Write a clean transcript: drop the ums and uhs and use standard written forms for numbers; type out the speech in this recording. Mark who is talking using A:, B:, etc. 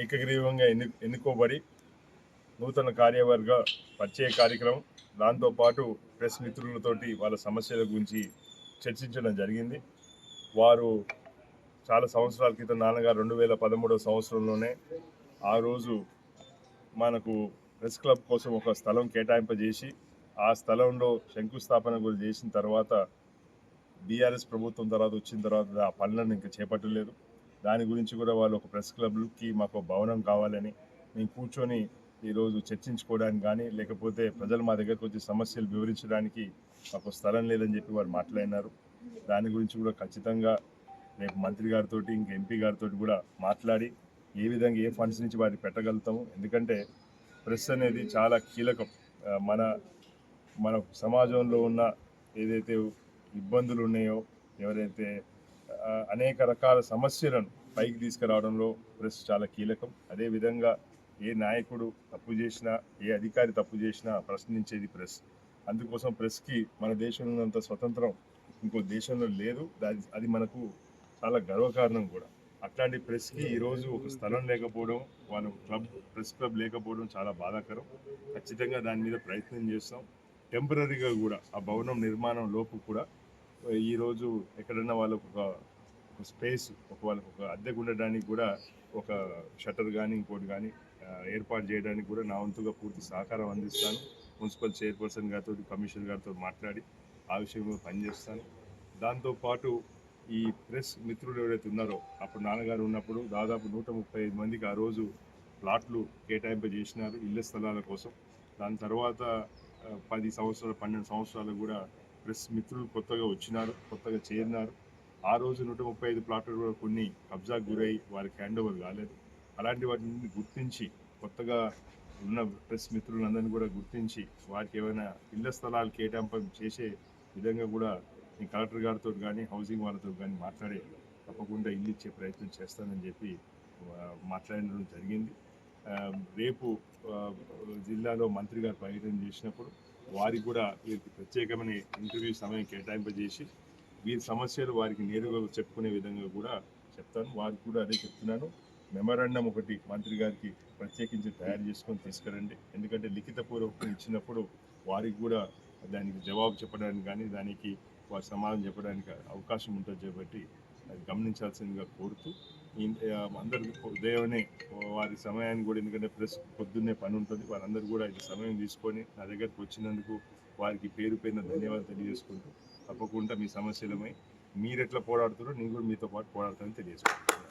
A: ఏకగ్రీవంగా ఎన్నుకోబడి నూతన కార్యవర్గ పరిచయ కార్యక్రమం, దాంతోపాటు ప్రెస్ మిత్రులతోటి వాళ్ళ సమస్యల గురించి చర్చించడం జరిగింది. వారు చాలా సంవత్సరాల క్రితం నాన్నగారు 2013 సంవత్సరంలోనే ఆ రోజు మనకు ప్రెస్ క్లబ్ కోసం ఒక స్థలం కేటాయింపజేసి ఆ స్థలంలో శంకుస్థాపన కూడా చేసిన తర్వాత బీఆర్ఎస్ ప్రభుత్వం తర్వాత వచ్చిన తర్వాత ఆ పనులను ఇంకా చేపట్టలేదు. దాని గురించి కూడా వాళ్ళు ఒక ప్రెస్ క్లబ్కి మాకు భవనం కావాలని మేము కూర్చొని ఈరోజు చర్చించుకోవడానికి కానీ, లేకపోతే ప్రజలు మా దగ్గరకు వచ్చి సమస్యలు వివరించడానికి మాకు స్థలం లేదని చెప్పి వారు మాట్లాడినారు. దాని గురించి కూడా ఖచ్చితంగా రేపు మంత్రి గారితో ఇంకా ఎంపీ గారితో కూడా మాట్లాడి ఏ విధంగా ఏ ఫండ్స్ నుంచి వారికి పెట్టగలుగుతాము. ఎందుకంటే ప్రెస్ అనేది చాలా కీలకం. మన మన సమాజంలో ఉన్న ఏదైతే ఇబ్బందులు ఉన్నాయో, ఎవరైతే అనేక రకాల సమస్యలను పైకి తీసుకురావడంలో ప్రెస్ చాలా కీలకం. అదేవిధంగా ఏ నాయకుడు తప్పు చేసినా, ఏ అధికారి తప్పు చేసినా ప్రశ్నించేది ప్రెస్. అందుకోసం ప్రెస్కి మన దేశంలో ఉన్నంత స్వతంత్రం ఇంకో దేశంలో లేదు. అది మనకు చాలా గర్వకారణం కూడా. అట్లాంటి ప్రెస్కి ఈరోజు ఒక స్థలం లేకపోవడం, వాళ్ళు ప్రెస్ క్లబ్ లేకపోవడం చాలా బాధాకరం. ఖచ్చితంగా దాని మీద ప్రయత్నం చేస్తాం. టెంపరీగా కూడా ఆ భవనం నిర్మాణం లోపు కూడా ఈరోజు ఎక్కడైనా వాళ్ళకు ఒక స్పేస్, వాళ్ళకు ఒక అద్దెకు ఉండడానికి కూడా ఒక షట్టర్ కానీ ఇంకోటి కానీ ఏర్పాటు చేయడానికి కూడా నా వంతుగా పూర్తి సహకారం అందిస్తాను. మున్సిపల్ చైర్పర్సన్ గారితో, కమిషనర్ గారితో మాట్లాడి ఆ విషయంలో పనిచేస్తాను. దాంతోపాటు ఈ ప్రెస్ మిత్రులు ఎవరైతే ఉన్నారో, అప్పుడు నాన్నగారు ఉన్నప్పుడు దాదాపు 135 మందికి ఆ రోజు ప్లాట్లు కేటాయింపజేసినారు ఇళ్ల స్థలాల కోసం. దాని తర్వాత 10 సంవత్సరాలు 12 సంవత్సరాలు కూడా ప్రెస్ మిత్రులు కొత్తగా వచ్చినారు, కొత్తగా చేరినారు. ఆ రోజు 135 ప్లాట్లు కూడా కొన్ని కబ్జాకు గురై వారికి హ్యాండ్ ఓవర్ కాలేదు. అలాంటి వాటిని గుర్తించి కొత్తగా ఉన్న ప్రెస్ మిత్రులందరినీ కూడా గుర్తించి వారికి ఏమైనా ఇళ్ల స్థలాలు కేటాయింపు చేసే విధంగా కూడా నేను కలెక్టర్ గారితో కానీ హౌసింగ్ వాళ్ళతో కానీ మాట్లాడి తప్పకుండా ఇల్లు ఇచ్చే ప్రయత్నం చేస్తానని చెప్పి మాట్లాడడం జరిగింది. రేపు జిల్లాలో మంత్రి గారు పర్యటన చేసినప్పుడు వారికి కూడా వీరికి ప్రత్యేకమైన ఇంటర్వ్యూ సమయం కేటాయింపజేసి వీరి సమస్యలు వారికి నేరుగా చెప్పుకునే విధంగా కూడా చెప్తాను. వారికి కూడా అదే చెప్తున్నాను. మెమరాండం ఒకటి మంత్రి గారికి ప్రత్యేకించి తయారు చేసుకొని తీసుకురండి. ఎందుకంటే లిఖితపూర్వకం ఇచ్చినప్పుడు వారికి కూడా దానికి జవాబు చెప్పడానికి కానీ, దానికి వారి సమాధానం చెప్పడానికి అవకాశం ఉంటుంది కాబట్టి అది గమనించాల్సిందిగా కోరుతూ, అందరికీ ఉదయమే వారి సమయాన్ని కూడా, ఎందుకంటే ప్రెస్ పొద్దున్నే పని ఉంటుంది, వారందరూ కూడా ఇది సమయం తీసుకొని నా దగ్గరకు వచ్చినందుకు వారికి పేరు పేరున ధన్యవాదాలు తెలియజేసుకుంటూ, తప్పకుండా మీ సమస్యలమై మీరు ఎట్లా పోరాడుతారో నేను కూడా మీతో పాటు పోరాడతానని తెలియజేసుకుంటాను.